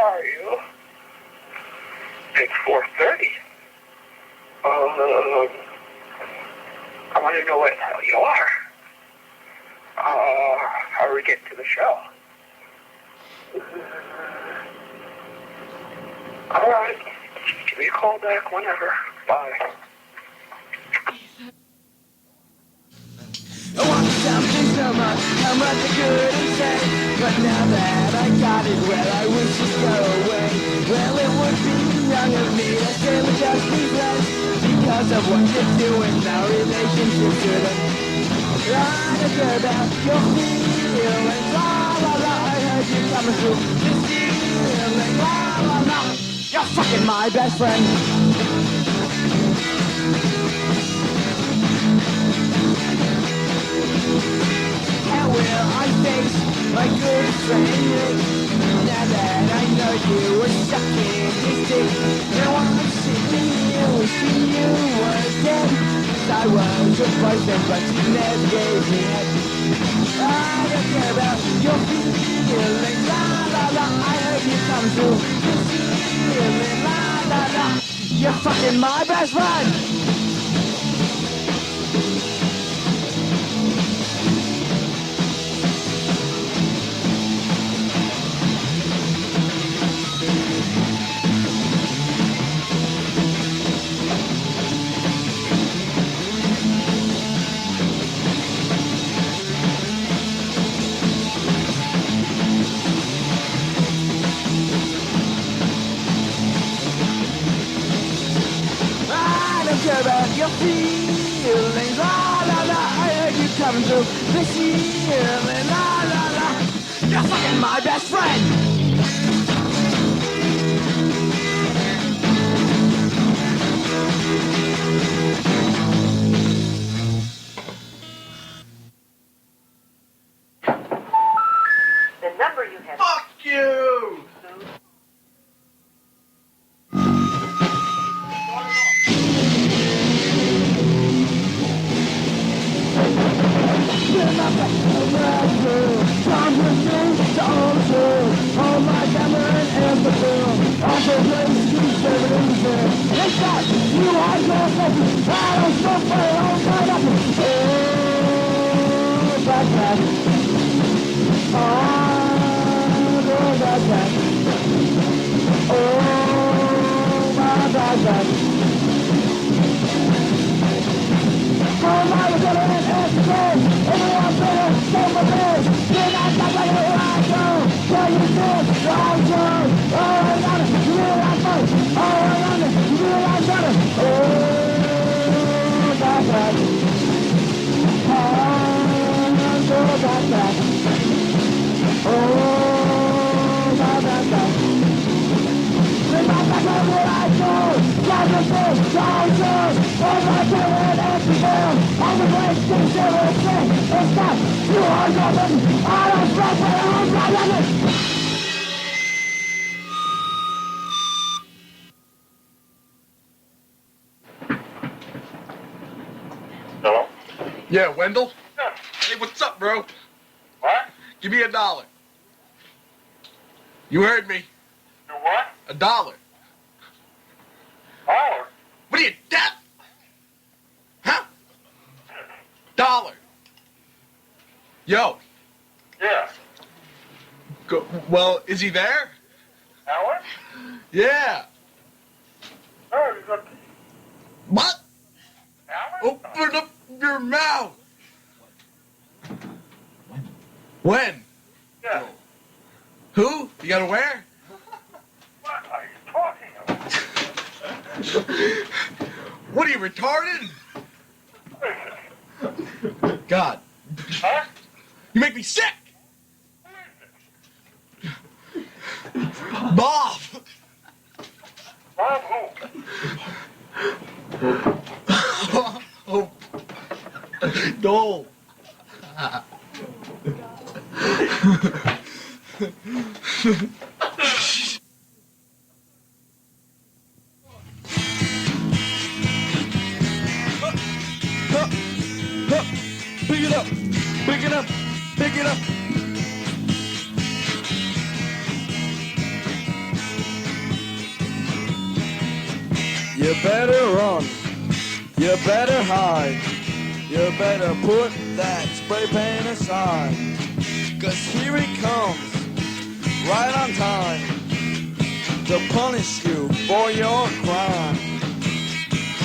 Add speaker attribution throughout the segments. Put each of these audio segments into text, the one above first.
Speaker 1: are you? It's 4:30. I want to know what the hell you are. How are we getting to the show? Alright. Give me a call back whenever. Bye.
Speaker 2: I want something so much I couldn't say. But now that I got it, well, I wish you'd go away. Well, it would be young of me to say we just be friends. Because of what you're doing, our relationship shouldn't. I don't care about your feelings, la la la. I heard you coming through this feeling, la la la. You're fucking my best friend. How will I face my good friend? Now that I know you were sucking his dick, now I'm sitting here wishing you were dead. 'Cause I was your boyfriend, but you never gave me head. I don't care about your feelings, la la la. I heard you come through this feeling, la la la. You're fucking my best friend. About your feelings, la la la. I heard you coming through this feeling, la la la. You're fucking my best friend.
Speaker 3: The number you have.
Speaker 4: Fuck you!
Speaker 2: All my camera and the film. Also plays conservative. It's that you are your second. I don't stop for your own side up. Oh, backpack. Oh, backpack. Oh, my backpack. Oh, my lieutenant and the gold. Everyone better take my bed. You're not like a ride. Tell you this, I'm drunk. Oh, I got it, you realize fun. Oh, I got it, you realize better. Oh, backpack. Oh, backpack. Oh, my backpack. In my backpack where I go. Got the fish, I'm drunk. Oh, my favorite empty bill. On the place, things never say. It's not, you are nothing. I don't stop for your own brother.
Speaker 1: Hello?
Speaker 4: Yeah, Wendell?
Speaker 1: Yeah.
Speaker 4: Hey, what's up, bro?
Speaker 1: What?
Speaker 4: Give me $1. You heard me.
Speaker 1: You what?
Speaker 4: $1.
Speaker 1: Oh.
Speaker 4: What are you, deaf? Huh? $1. Yo.
Speaker 1: Yeah.
Speaker 4: Go, well, is he there?
Speaker 1: Alan?
Speaker 4: Yeah.
Speaker 1: Oh, he's up.
Speaker 4: What?
Speaker 1: Alan?
Speaker 4: Open up your mouth. When?
Speaker 1: Yeah.
Speaker 4: Who? You gotta wear?
Speaker 1: What are you talking about?
Speaker 4: What are you, retarded? God.
Speaker 1: Huh?
Speaker 4: You make me sick! Bob!
Speaker 1: Bob who?
Speaker 4: Oh. No.
Speaker 2: Pick it up, pick it up, pick it up. You better run, you better hide, you better put that spray paint aside, 'cause here he comes, right on time, to punish you for your crime.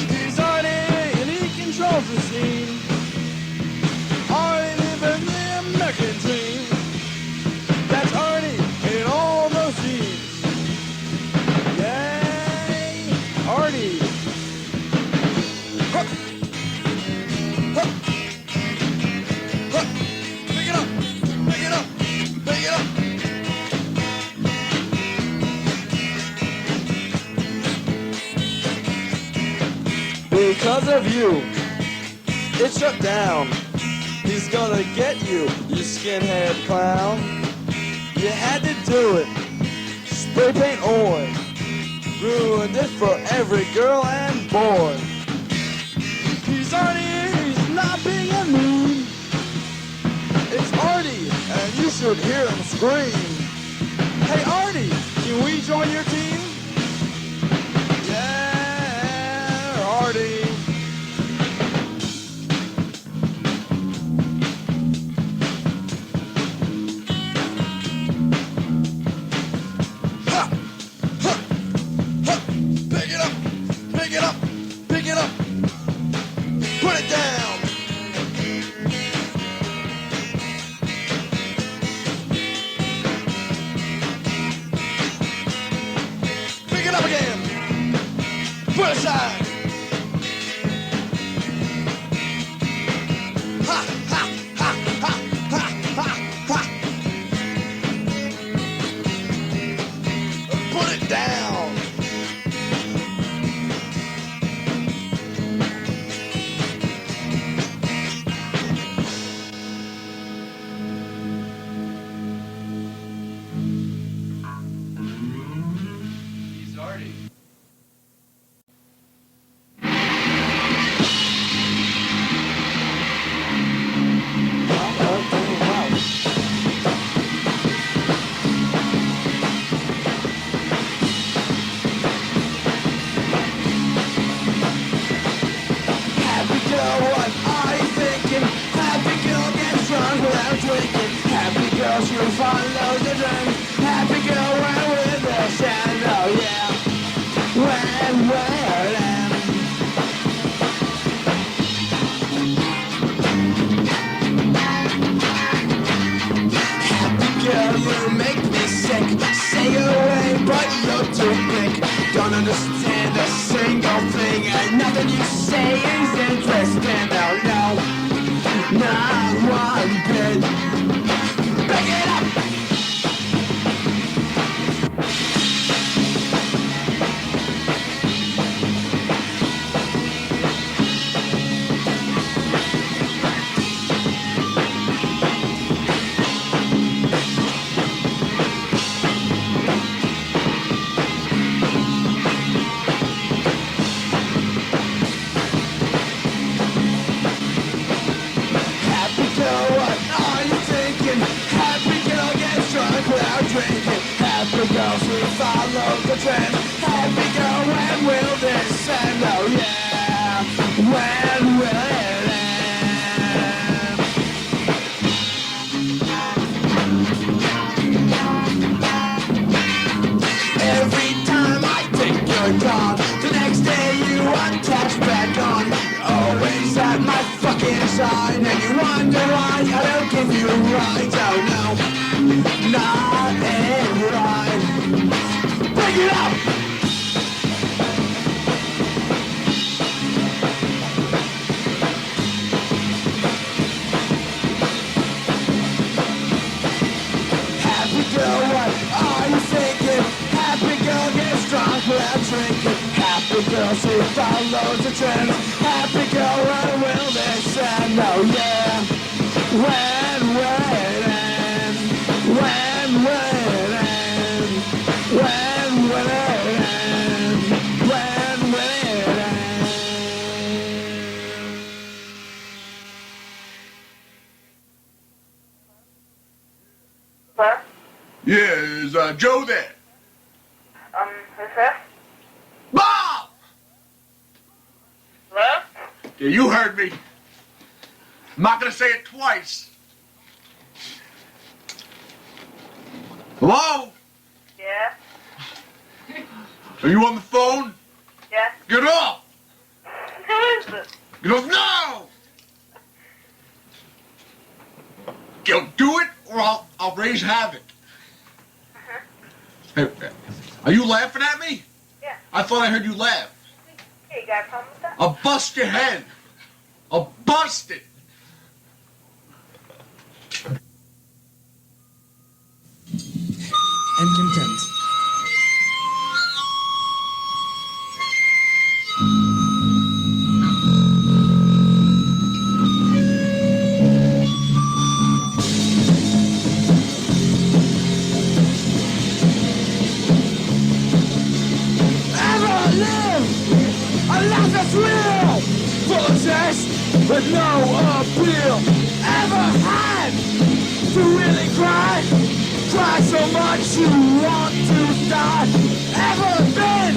Speaker 2: He's Artie and he controls the scene, Artie living the American dream. That's Artie in all those scenes. Yay, Artie. Huh. Huh. Huh. Pick it up, pick it up, pick it up. Because of you, it's shut down. He's gonna get you, you skinhead clown. You had to do it. Spray paint oil ruined it for every girl and boy. He's Artie, he's not being mean. It's Artie, and you should hear him scream. Hey Artie, can we join your team? Yeah, Artie.
Speaker 3: Sir?
Speaker 4: Yeah, is Joe there?
Speaker 3: Who's this?
Speaker 4: Bob! Yeah, you heard me. I'm not gonna say it twice. Hello?
Speaker 3: Yeah?
Speaker 4: Are you on the phone?
Speaker 3: Yeah?
Speaker 4: Get up!
Speaker 3: Who is this?
Speaker 4: Get up now! Yo, do it or I'll raise havoc. Hey, are you laughing at me?
Speaker 3: Yeah.
Speaker 4: I thought I heard you laugh.
Speaker 3: Hey, you got a problem with that?
Speaker 4: I'll bust your head. I'll bust it.
Speaker 2: And content.
Speaker 5: Ever live a life that's real, full of zest with no appeal? Ever had to really cry so much you want to die? Ever been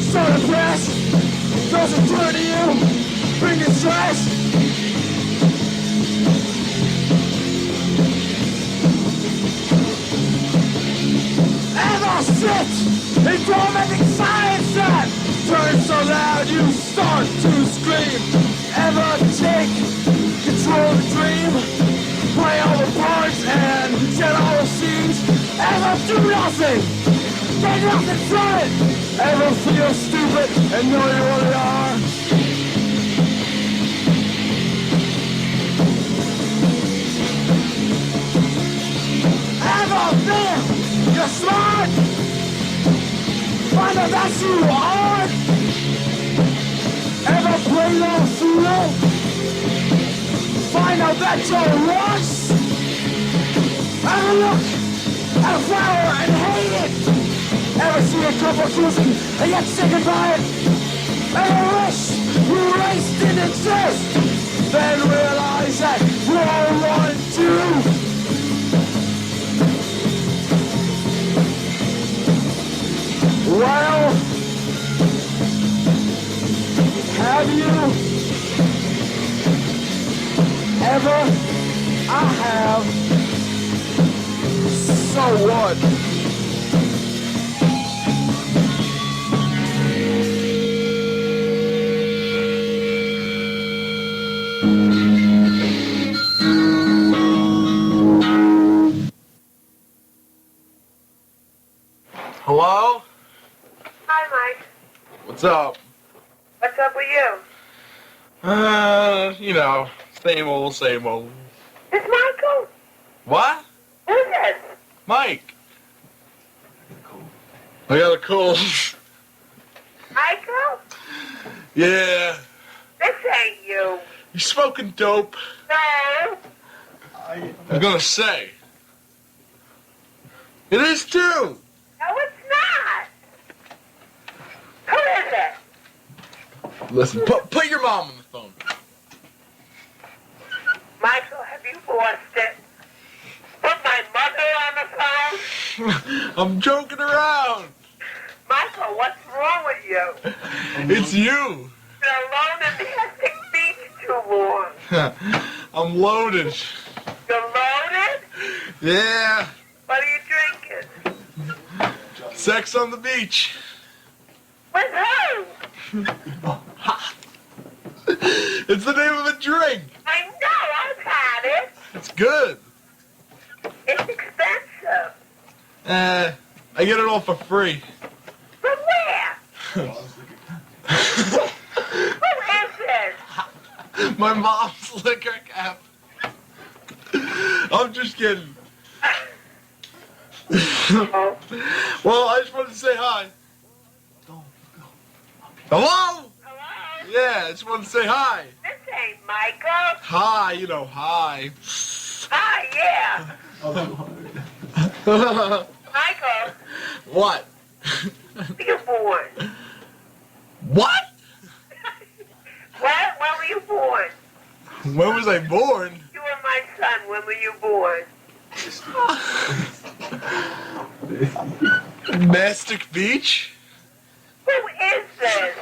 Speaker 5: so depressed, doesn't turn to you, bringing stress? Ever sit in tormenting silence that turns so loud you start to scream? Ever take control of the dream, play all the parts and set all the scenes? Ever do nothing, get nothing from it? Ever feel stupid and know you really are? Ever think you're smart, find out that you are? Ever play the fool, find out that you're worse? Ever look at a flower and hate it? Ever see a couple cruising and get sickened by it? Ever wish you race didn't exist, then realize that you're one too? Well, have you ever? I have. So what?
Speaker 4: Hello?
Speaker 3: Hi, Mike.
Speaker 4: What's up?
Speaker 3: What's up with you?
Speaker 4: You know, same old, same old.
Speaker 3: It's Michael.
Speaker 4: What?
Speaker 3: Who's this?
Speaker 4: Mike. I got a cold.
Speaker 3: Michael?
Speaker 4: Yeah.
Speaker 3: This ain't you.
Speaker 4: You smoking dope?
Speaker 3: No.
Speaker 4: I'm gonna say. It is too.
Speaker 3: No, it's not. Who is it?
Speaker 4: Listen, put your mom on the phone.
Speaker 3: Michael, have you lost it? Put my mother on the phone?
Speaker 4: I'm joking around.
Speaker 3: Michael, what's wrong with you?
Speaker 4: It's you.
Speaker 3: Been alone in the Hectic Beach too long.
Speaker 4: I'm loaded.
Speaker 3: You're loaded?
Speaker 4: Yeah.
Speaker 3: What are you drinking?
Speaker 4: Sex on the beach.
Speaker 3: With who?
Speaker 4: It's the name of a drink.
Speaker 3: I know, I've had it.
Speaker 4: It's good.
Speaker 3: It's expensive.
Speaker 4: I get it all for free.
Speaker 3: From where? Who is this?
Speaker 4: My mom's liquor cap. I'm just kidding.
Speaker 3: Oh.
Speaker 4: Well, I just wanted to say hi. Hello?
Speaker 3: Hello?
Speaker 4: Yeah, I just wanted to say hi.
Speaker 3: This ain't Michael.
Speaker 4: Hi, you know, hi.
Speaker 3: Hi, yeah. Michael,
Speaker 4: What?
Speaker 3: when were you born?
Speaker 4: What?
Speaker 3: When were you born?
Speaker 4: When was I born?
Speaker 3: You were my son. When were you born?
Speaker 4: Mastic Beach?
Speaker 3: Who is this?